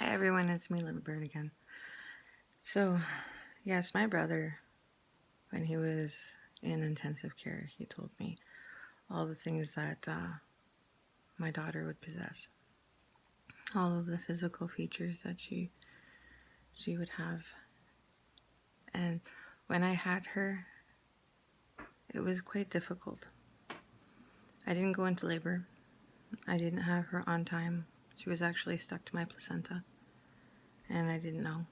Hi everyone, it's me, Little Bird again. So, yes, my brother, when he was in intensive care, he told me all the things that my daughter would possess, all of the physical features that she would have. And when I had her, it was quite difficult. I didn't go into labor. I didn't have her on time. She was actually stuck to my placenta, and I didn't know.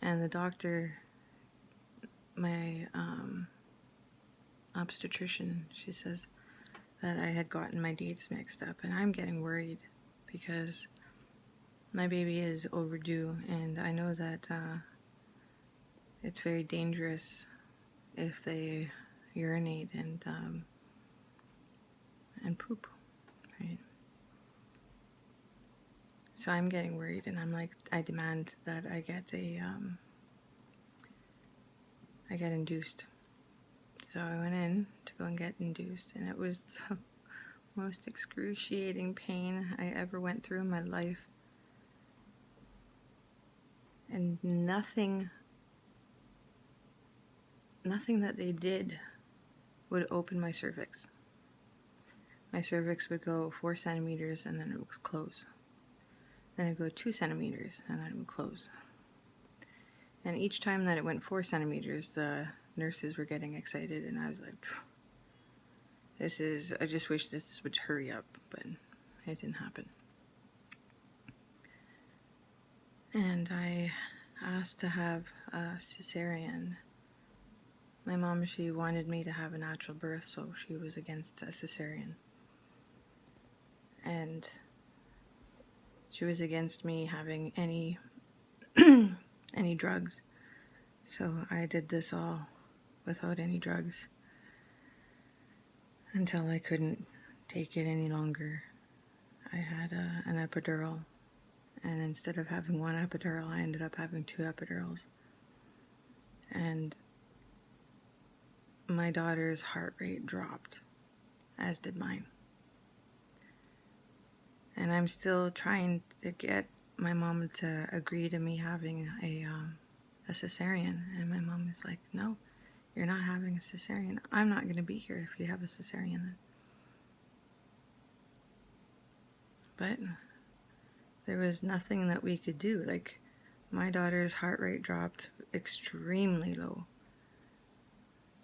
And the doctor, my obstetrician, she says that I had gotten my dates mixed up, and I'm getting worried because my baby is overdue, and I know that it's very dangerous if they urinate and poop, right? So I'm getting worried, and I'm like, I demand that I get I get induced. So I went in to go and get induced, and it was the most excruciating pain I ever went through in my life. And nothing that they did would open my cervix. My cervix would go 4 centimeters and then it would close. Then it would go 2 centimeters and then it would close. And each time that it went 4 centimeters, the nurses were getting excited, and I was like, I just wish this would hurry up, but it didn't happen. And I asked to have a cesarean. My mom, she wanted me to have a natural birth, so she was against a cesarean. And she was against me having any any drugs. So I did this all without any drugs until I couldn't take it any longer. I had an epidural, and instead of having one epidural, I ended up having 2 epidurals. And my daughter's heart rate dropped, as did mine. And I'm still trying to get my mom to agree to me having a cesarean. And my mom is like, no, you're not having a cesarean. I'm not going to be here if you have a cesarean then. But there was nothing that we could do. Like, my daughter's heart rate dropped extremely low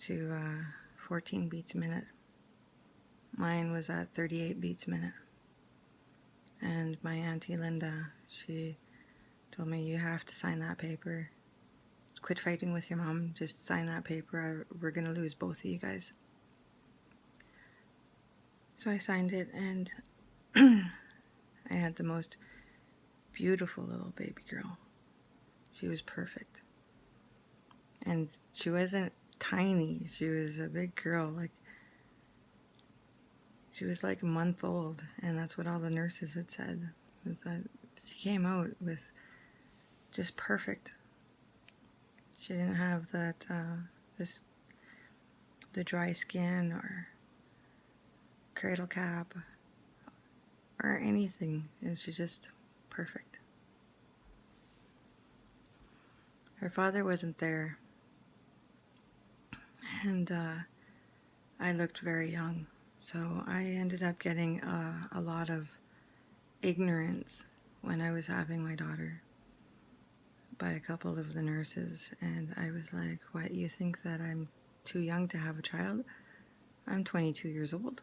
to 14 beats a minute. Mine was at 38 beats a minute. And my Auntie Linda, she told me, you have to sign that paper. Quit fighting with your mom. Just sign that paper. We're going to lose both of you guys. So I signed it, and I had the most beautiful little baby girl. She was perfect. And she wasn't tiny. She was a big girl. Like, she was like a month old, and that's what all the nurses had said, was that she came out with just perfect. She didn't have that the dry skin or cradle cap or anything. It was just perfect. Her father wasn't there, and I looked very young, so I ended up getting a lot of ignorance when I was having my daughter by a couple of the nurses, and I was like, what, you think that I'm too young to have a child? I'm 22 years old.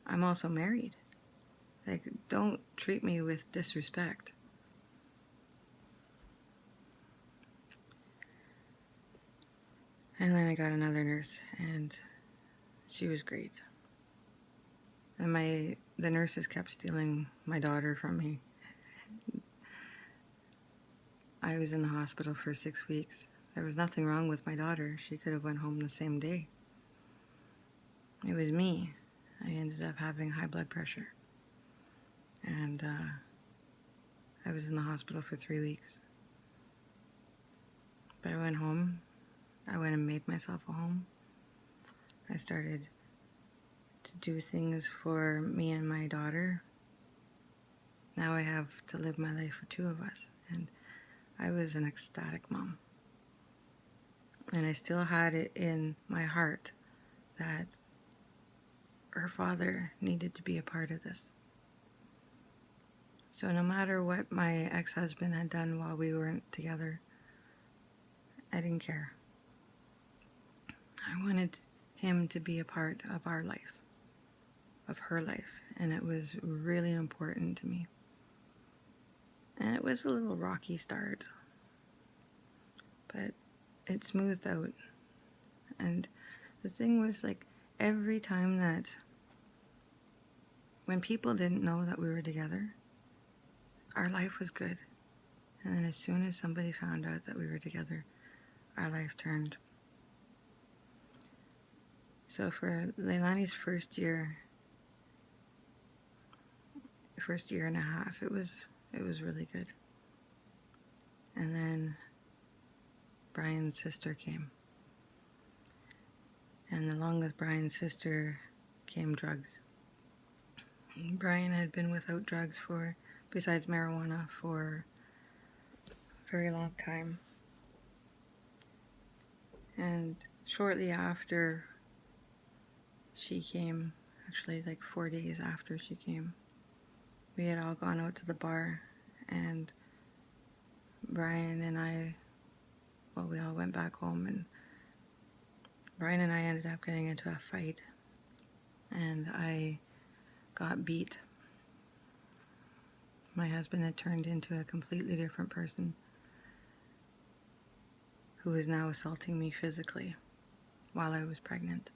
I'm also married. Like, don't treat me with disrespect. And then I got another nurse, and she was great. And the nurses kept stealing my daughter from me. I was in the hospital for 6 weeks. There was nothing wrong with my daughter. She could have went home the same day. It was me. I ended up having high blood pressure. And I was in the hospital for 3 weeks. But I went home. I went and made myself a home. I started to do things for me and my daughter. Now I have to live my life for two of us. And I was an ecstatic mom. And I still had it in my heart that her father needed to be a part of this. So no matter what my ex-husband had done while we weren't together, I didn't care. I wanted him to be a part of our life, of her life, and it was really important to me. And it was a little rocky start, but it smoothed out. And the thing was, like, every time that, when people didn't know that we were together, our life was good. And then as soon as somebody found out that we were together, our life turned. So for Leilani's first year and a half, it was really good. And then Brian's sister came. And along with Brian's sister came drugs. Brian had been without drugs besides marijuana, for a very long time. And shortly after she came, actually like 4 days after she came, we had all gone out to the bar, and Brian and I, well, we all went back home, and Brian and I ended up getting into a fight, and I got beat. My husband had turned into a completely different person who is now assaulting me physically while I was pregnant.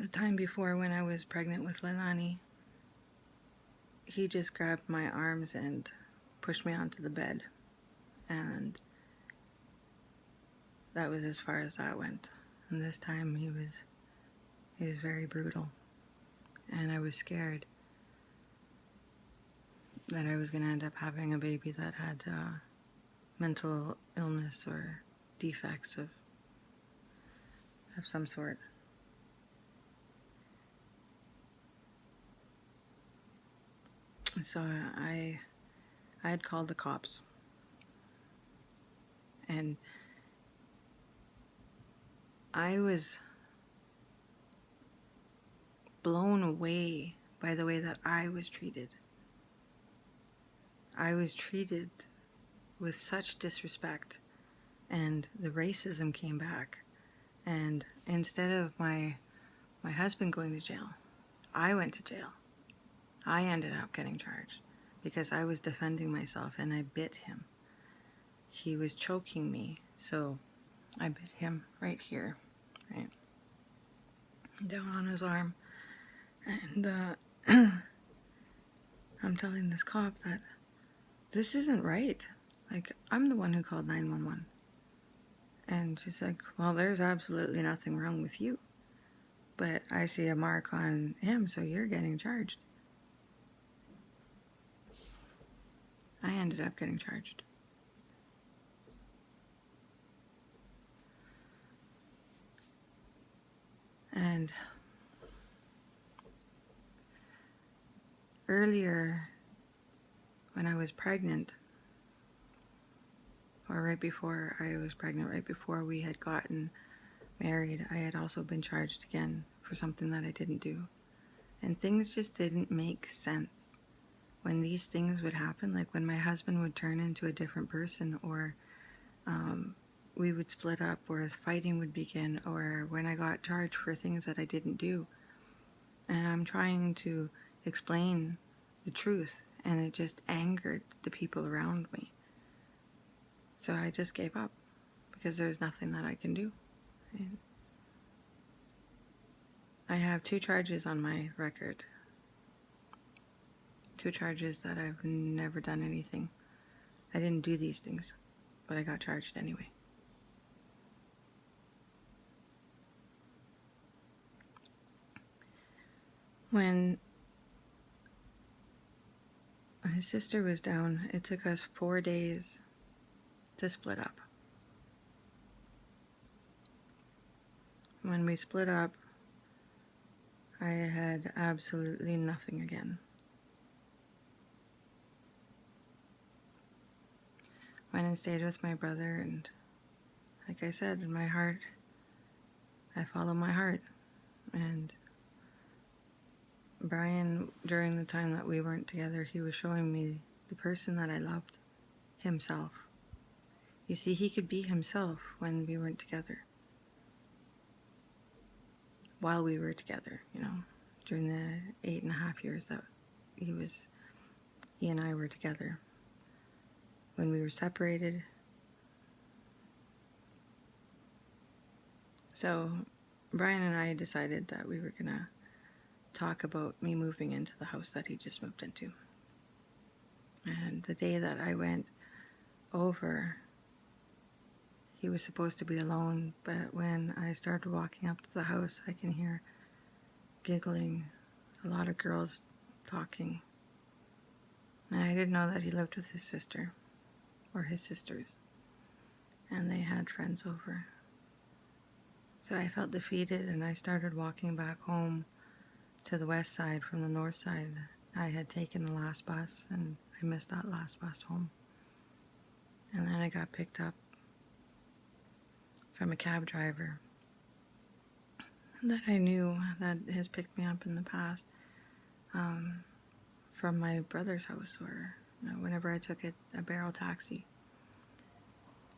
The time before, when I was pregnant with Leilani, he just grabbed my arms and pushed me onto the bed, and that was as far as that went. And this time he was very brutal, and I was scared that I was going to end up having a baby that had mental illness or defects of some sort. So I had called the cops, and I was blown away by the way that I was treated. I was treated with such disrespect, and the racism came back. And instead of my husband going to jail, I went to jail. I ended up getting charged because I was defending myself, and I bit him. He was choking me, so I bit him right here, right down on his arm. And I'm telling this cop that this isn't right. Like, I'm the one who called 911. And she's like, well, there's absolutely nothing wrong with you, but I see a mark on him, so you're getting charged. I ended up getting charged. And earlier, when I was pregnant, or right before I was pregnant, right before we had gotten married, I had also been charged again for something that I didn't do. And things just didn't make sense. When these things would happen, like when my husband would turn into a different person, or we would split up, or fighting would begin, or when I got charged for things that I didn't do. And I'm trying to explain the truth, and it just angered the people around me. So I just gave up, because there's nothing that I can do. And I have 2 charges on my record. 2 charges that I've never done anything. I didn't do these things, but I got charged anyway. When his sister was down, it took us 4 days to split up. When we split up, I had absolutely nothing again. went and stayed with my brother, and like I said, in my heart, I follow my heart. And Brian, during the time that we weren't together, he was showing me the person that I loved, himself. You see, he could be himself when we weren't together. While we were together, during the 8.5 years that he and I were together. When we were separated. So Brian and I decided that we were gonna talk about me moving into the house that he just moved into. And the day that I went over, he was supposed to be alone, but when I started walking up to the house, I can hear giggling, a lot of girls talking. And I didn't know that he lived with his sister, or his sisters, and they had friends over. So I felt defeated, and I started walking back home to the west side from the north side. I had taken the last bus, and I missed that last bus home. And then I got picked up from a cab driver that I knew that has picked me up in the past, from my brother's house, or whenever I took a barrel taxi.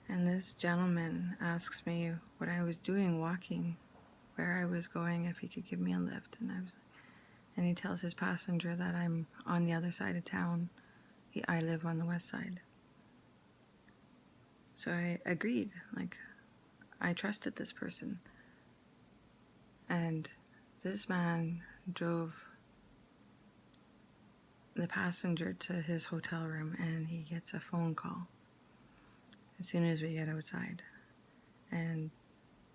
And this gentleman asks me what I was doing walking, where I was going, if he could give me a lift. And he tells his passenger that I'm on the other side of town. I live on the west side. So I agreed. I trusted this person. And this man drove the passenger to his hotel room, and he gets a phone call as soon as we get outside. And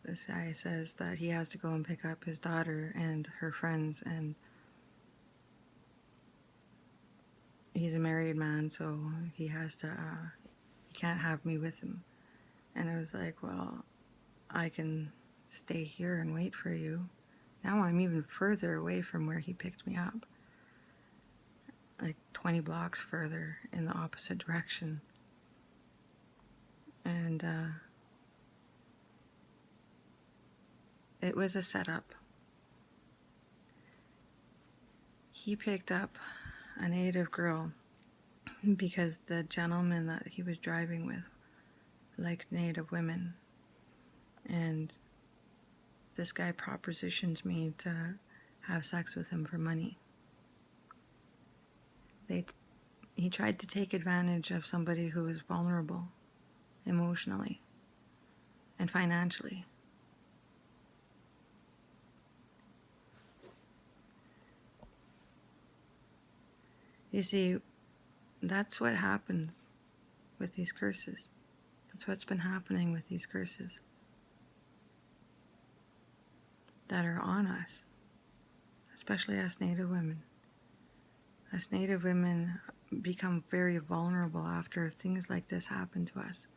this guy says that he has to go and pick up his daughter and her friends, and he's a married man, so he has to, he can't have me with him. And I was like, well, I can stay here and wait for you. Now I'm even further away from where he picked me up, like 20 blocks further in the opposite direction. And it was a setup. He picked up a native girl because the gentleman that he was driving with liked native women. And this guy propositioned me to have sex with him for money. He tried to take advantage of somebody who was vulnerable emotionally and financially. You see, that's what happens with these curses. That's what's been happening with these curses that are on us, especially us Native women. Us Native women become very vulnerable after things like this happen to us.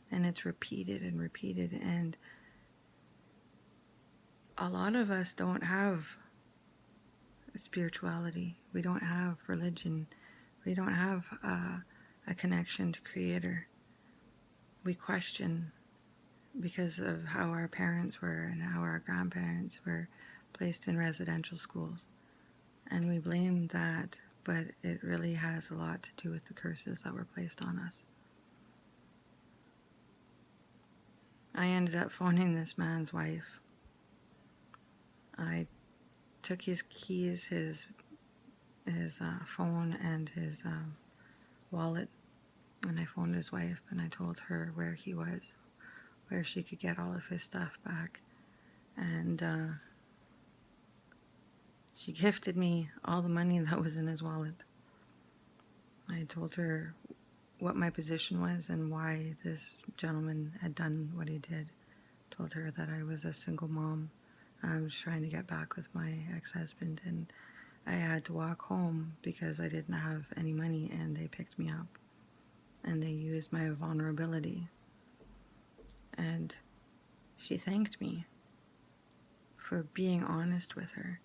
And it's repeated and repeated. And a lot of us don't have spirituality. We don't have religion. We don't have a connection to Creator. We question because of how our parents were and how our grandparents were placed in residential schools. And we blame that, but it really has a lot to do with the curses that were placed on us. I ended up phoning this man's wife. I took his keys, his phone, and his wallet, and I phoned his wife, and I told her where he was, where she could get all of his stuff back. And she gifted me all the money that was in his wallet. I told her what my position was and why this gentleman had done what he did. Told her that I was a single mom. I was trying to get back with my ex-husband, and I had to walk home because I didn't have any money, and they picked me up. And they used my vulnerability. And she thanked me for being honest with her